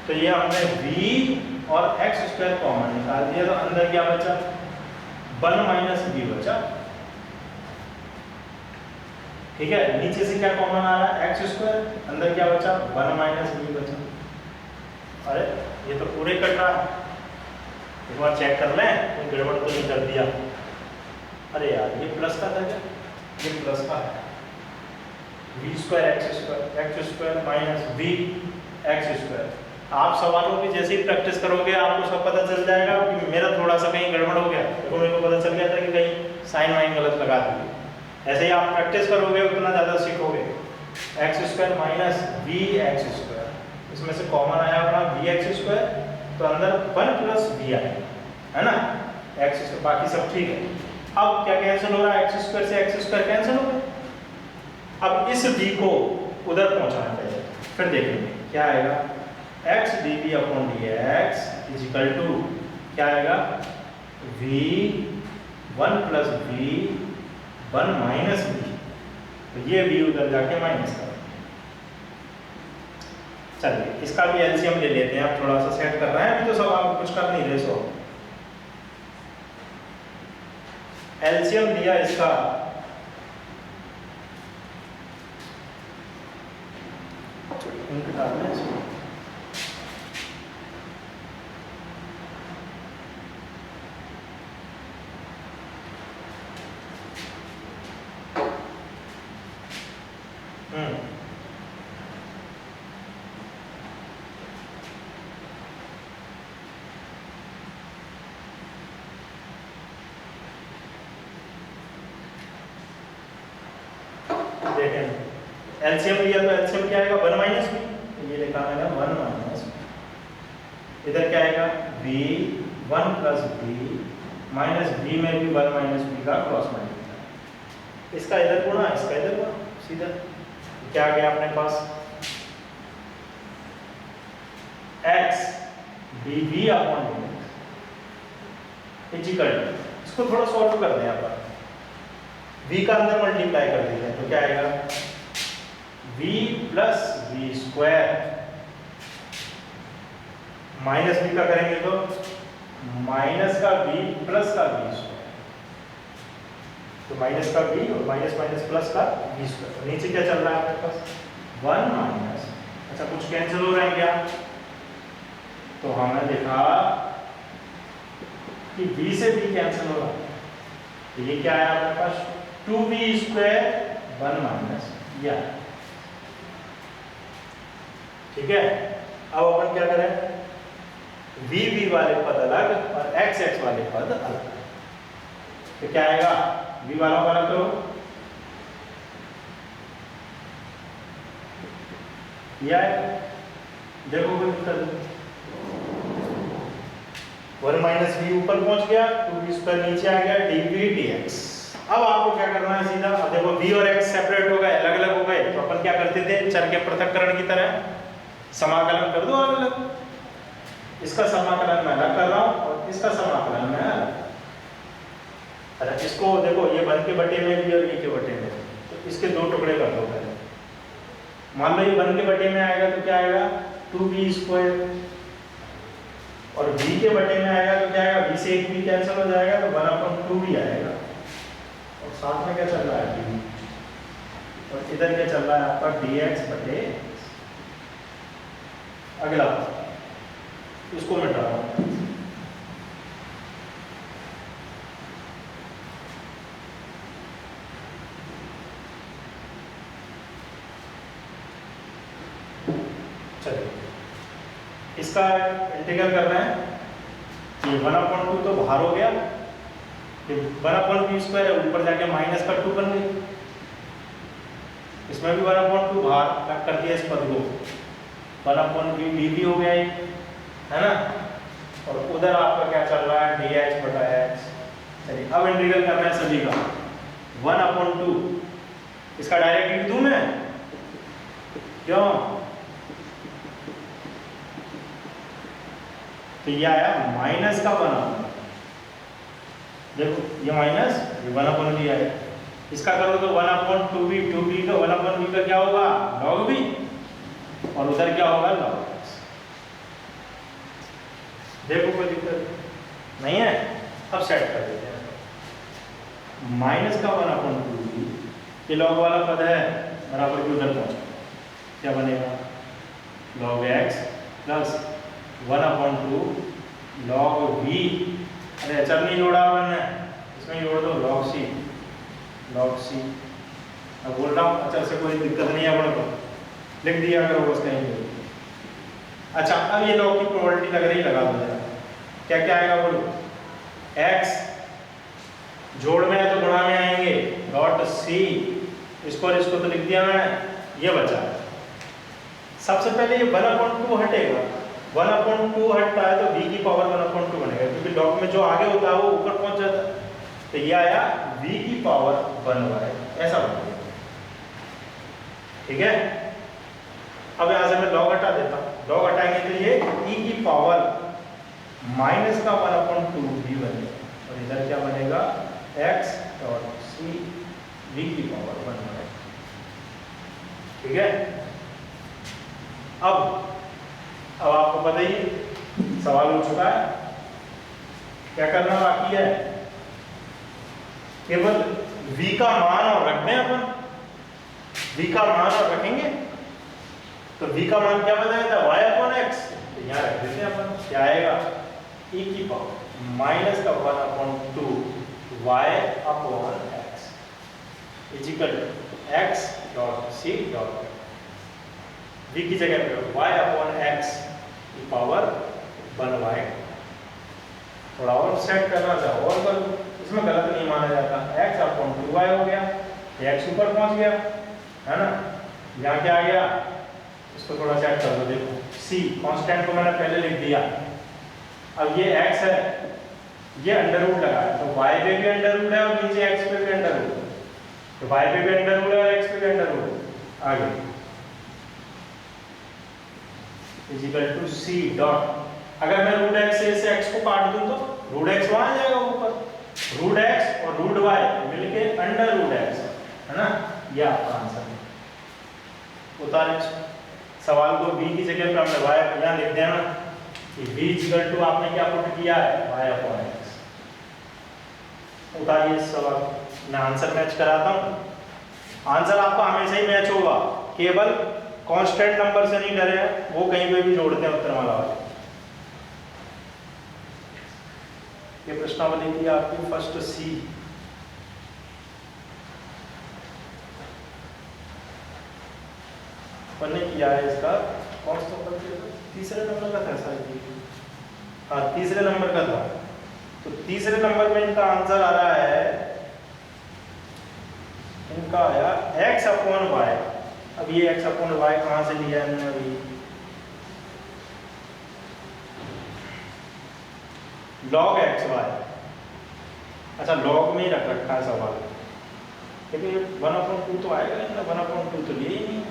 तो ये हमने v और एक्स स्क्वायर कॉमन निकाल दिया तो अंदर क्या बचा 1 माइनस v बचा। ठीक है नीचे से क्या कॉमन आ रहा है एक्स स्क्वायर अंदर क्या बचा 1 माइनस v बचा। अरे ये तो पूरे कट रहा है। एक बार चेक कर लें कोई गड़बड़ तो नहीं कर दिया। अरे यार ये प्लस का था क्या ये प्लस का है v square x square minus v x square. आप सवालों की जैसे ही प्रैक्टिस करोगे आपको सब पता चल जाएगा कि मेरा थोड़ा सा कहीं गड़बड़ हो गया तो मेरे को पता चल गया था कि कहीं साइन वाइन गलत लगा दी। ऐसे ही आप प्रैक्टिस करोगे उतना ज़्यादा सीखोगे। X square minus v x square इसमें से कॉमन आया अपना वी एक्स स्क्वायर तो अंदर 1 प्लस वी आएगा है ना एक्स स्क्वायर। बाकी सब ठीक है। अब क्या कैंसिल हो रहा है एक्स स्क्वायर से एक्स स्क्वायर कैंसिल हो गया। अब इस v को उधर पहुंचाना पड़ेगा फिर देखेंगे क्या आएगा x dv upon dx is equal to क्या आएगा v 1 plus v 1 minus v। तो ये v उधर जाके माइनस कर। चलिए इसका भी एलसीएम ले लेते हैं। आप थोड़ा सा सेट कर रहे हैं अभी तो सब आप कुछ कर नहीं रहे। सो एलसीएम लिया इसका डालना है इसको। देखें एलसीएम लिया तो एलसीएम क्या आएगा 1 माइनस v। ये लिखा मैंने 1 माइनस इधर क्या आएगा v 1 plus v minus v में भी 1 माइनस v का क्रॉस मल्टीप्लाई। इसका इधर गुणा इसका इधर गुणा सीधा क्या आ गया अपने पास x dv upon dx is equal. इसको थोड़ा सॉल्व कर दें यहाँ पर v का अंदर मल्टीप्लाई कर देते हैं तो क्या आएगा v plus v square minus v का करेंगे तो माइनस का v प्लस का v स्क्वायर। तो माइनस का v और माइनस माइनस प्लस का v स्क्वायर। तो नीचे क्या चल रहा है आपके पास 1 माइनस। अच्छा कुछ कैंसिल हो रहा है क्या। तो हमने देखा कि v से v कैंसिल हो रहा है। तो ये क्या है आपके पास 2v स्क्वायर 1 माइनस या ठीक है। अब अपन क्या करें v वाले पद अलग और x वाले पद अलग। तो क्या आएगा v वालों का अलग करो या देखो कोई दिक्कत 1 माइनस v ऊपर पहुंच गया 2v स्क्वायर नीचे आ गया dv dx। अब आपको क्या करना है सीधा अब देखो v और x सेपरेट हो गए अलग अलग हो गए। तो अपन क्या करते थे चर के पृथक्करण की तरह समाकलन कर दो अलग अलग। इसका समाकलन मैं अलग कर रहा हूं और इसका समाकलन मैं अलग। अच्छा इसको देखो ये 1 के बटे में भी और v के बटे में तो इसके दो टुकड़े कर दो पहले। मान लो ये 1 के बटे में आएगा तो क्या आएगा 2v स्क्वायर और v के बटे में आएगा तो क्या आएगा v से एक v कैंसिल हो जाएगा तो 1/2v आएगा और साथ में क्या चल रहा है dv और इधर क्या चल रहा है आपका dx बटे अगला इसको मिटा रहा हूं। चलिए इसका इंटीग्रल कर रहे हैं। ये 1/2 तो बाहर हो गया ये 1/v स्क्वायर है ऊपर जाके माइनस का 2 बन गई। इसमें भी 1/2 बाहर कर दिया इस पद को, 1/v हो गया ये, है ना। और उधर आपका क्या चल रहा है, dh/x। चलिए अब इंटीग्रल करना है सभी का। 1/2 इसका डायरेक्ट लिख दूं मैं, क्यों? तो ये आया माइनस का 1/2, देखो ये माइनस ये 1/v आया। इसका करो तो 1/2v, 2v का 1/v का क्या होगा, log v, और उधर क्या होगा, log x। देखो कोई दिक्कत नहीं है। अब सेट कर देते हैं। माइनस का 1/2v, ये log वाला पद है, बराबर की उधर पहुंच, क्या बनेगा, log x plus 1/2 log v। अरे अचर नहीं जोड़ा अपन ने, इसमें जोड़ दो log c, log c। अब बोल रहा हूँ अचर से कोई दिक्कत नहीं है, अपन को लिख दिया करो बस कहीं भी। अच्छा अब ये log की प्रोबेबिलिटी लग रही, लगा दो जरा, क्या क्या आएगा बोलो। x जोड़ में है तो गुणा में आएंगे, डॉट c, इसको और इसको तो लिख दिया मैंने, ये बचा। सबसे पहले ये 1/2 हटेगा, 1/2 हटता है तो v की पावर 1/2 बनेगा, क्योंकि log में जो आगे होता है वो ऊपर पहुंच जाता है। तो ये आया v की पावर 1/, ऐसा बनेगा, ठीक है। अब यहां से मैं log हटा देता हूं, log हटाएंगे तो ये e की पावर माइनस का 1/2 v बनेगा, और इधर क्या बनेगा, x डॉट c v की पावर 1 बनेगा, ठीक है। अब आपको पता ही सवाल हो चुका है, क्या करना बाकी है, केवल v का मान और रख दें अपन, v का मान और रखेंगे तो v का मान क्या बताया था, y/x, तो यहाँ रख देते हैं अपन, क्या आएगा, e की पावर माइनस का 1/2 y/x is equal x dot c dot v की जगह पे y/x की पावर 1/, थोड़ा और सेट करना चाहो और कर, इसमें गलत नहीं माना जाता, x/2y हो गया, x ऊपर पहुंच गया, है ना। यहाँ क्या आ गया, इसको थोड़ा सेट कर दो, देखो c कांस्टेंट को मैंने पहले लिख दिया। अब ये x है, ये अंडर रूट लगा है, तो y पे भी अंडर रूट है और नीचे x पे भी अंडर रूट है, तो y पे भी अंडर रूट है और x पे भी अंडर रूट है। आगे इजिकल टू c डॉट, अगर मैं रूट x से इस x को काट दूं तो रूट x वहां आ जाएगा ऊपर, रूट x और रूट y मिलके अंडर रूट x, है ना। ये आपका आंसर है। उतारे सवाल को b की जगह पे हमने y यहाँ लिख देना कि b इजिकल टू आपने क्या पुट किया है, y/x। उतारिए इस सवाल, मैं आंसर मैच कराता हूँ। आंसर आपका हमेशा ही मैच होगा, केवल कांस्टेंट नंबर से नहीं डरे, वो कहीं पे भी जोड़ते हैं उत्तरमाला वाले। ये प्रश्नावली की आपकी फर्स्ट सी, अपन ने किया है इसका कौन सा नंबर, तीसरे नंबर का था शायद, हाँ तीसरे नंबर का था। तो तीसरे नंबर में इनका आंसर आ रहा है, इनका आया x/y। अब ये x/y कहां से लिया है अभी, log xy, अच्छा log में ही रख रखा है सवाल, लेकिन 1/2 तो आएगा नहीं ना, 1/2 तो लिए ही नहीं।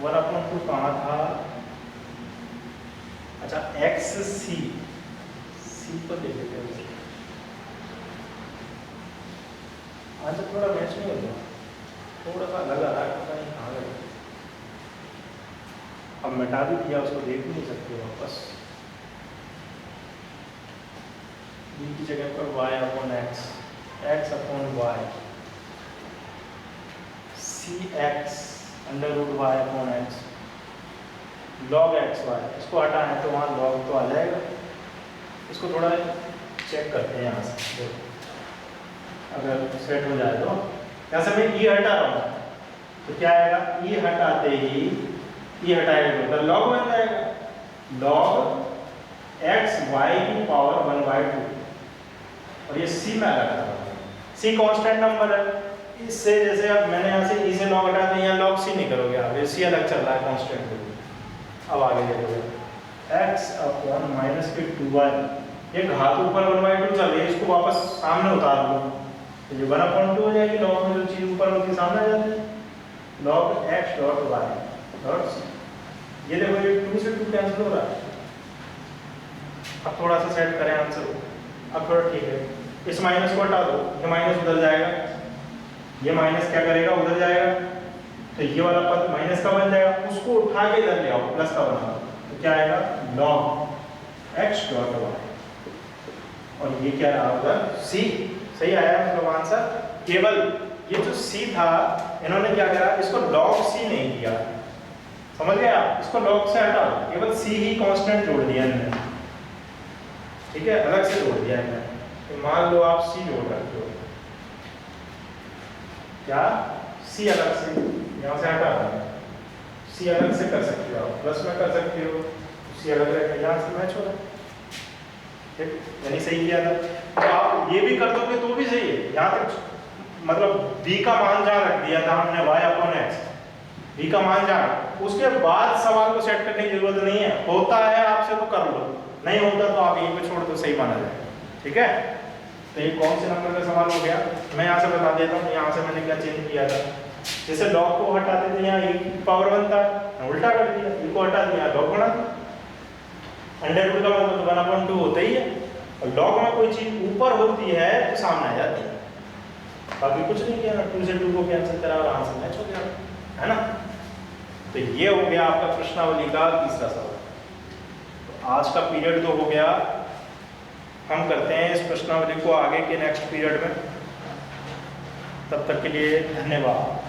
1/2 कहाँ था, अच्छा xc, c को ले लेते हैं, आंसर थोड़ा मैच नहीं होता, थोड़ा सा अलग आ रहा है, पता नहीं कहाँ गया। अब मिटा भी दिया, उसको देख नहीं सकते वापस। b की जगह पर y/x, x/y, cx under root y/x, log xy, इसको हटाना है तो वहाँ log तो आ जाएगा। इसको थोड़ा चेक करते हैं यहाँ से, देखो अगर सेट हो जाए तो। यहाँ से मैं e हटा रहा हूँ तो क्या आएगा, e हटाते ही e हटाएगा तो log बन जाएगा, log x y की पावर 1/2, और ये c में लगा था, सी कांस्टेंट नंबर है, इससे जैसे अब मैंने यहाँ से ई से लॉग हटा दिया, यहाँ लॉग सी नहीं करोगे आप, सी अलग चल रहा है कांस्टेंट के लिए। अब आगे देखोगे x अपॉन माइनस के 2y, ये घात ऊपर 1/2 चल रही है, इसको वापस सामने उतार लो तो ये 1/2 हो जाएगी। लॉग में जो चीज़ ऊपर होती है सामने आ जाती है, log x dot y dot c। ये देखो ये 2 से 2 कैंसिल हो रहा है। अब थोड़ा सा सेट करें आंसर, अब थोड़ा ठीक है, इस माइनस को हटा दो, ये माइनस उधर जाएगा, ये माइनस क्या करेगा उधर जाएगा, तो ये वाला पद माइनस का बन जाएगा, उसको उठा के इधर ले आओ प्लस का बना, तो क्या आएगा log x डॉट y, और ये क्या रहा उधर c। सही आया मतलब आंसर। केवल ये जो c था इन्होंने क्या करा, इसको log c नहीं किया, समझ गए आप, इसको log से हटा दो, केवल c ही कांस्टेंट जोड़ दिया इन्होंने, ठीक है, अलग से जोड़ दिया इन्होंने। तो मान लो आप c जोड़ रखते हो, क्या c अलग से यहाँ से हटा दो, c अलग से कर सकते हो आप, प्लस में कर सकते हो, c अलग रहेगा, यहाँ से मैच हो रहा है, ठीक, यानी सही किया था। तो आप ये भी कर दोगे तो भी सही है, यहाँ तक मतलब b का मान जहाँ रख दिया था हमने y अपॉन x, b का मान जहाँ, उसके बाद सवाल को सेट करने की जरूरत नहीं है, होता है आपसे तो कर लो, नहीं होता तो आप यहीं पे छोड़ दो, सही माना जाए, ठीक है। तो ये कौन से नंबर का सवाल हो गया, मैं यहाँ से बता देता हूँ, यहाँ से मैंने क्या चेंज किया था, जैसे log को हटाते थे यहाँ e की पावर 1 था, उल्टा कर दिया, e को हटा दिया log बना दिया, अंडर रूट का मतलब 1/2 होता ही है, और log में कोई चीज ऊपर होती है तो सामने आ जाती है, बाकी कुछ नहीं किया, 2 से 2 को कैंसिल करा और आंसर मैच हो गया, है ना। तो ये हो गया आपका प्रश्नावली का तीसरा सवाल। तो आज का पीरियड तो हो गया, हम करते हैं इस प्रश्नावली को आगे के नेक्स्ट पीरियड में, तब तक के लिए धन्यवाद।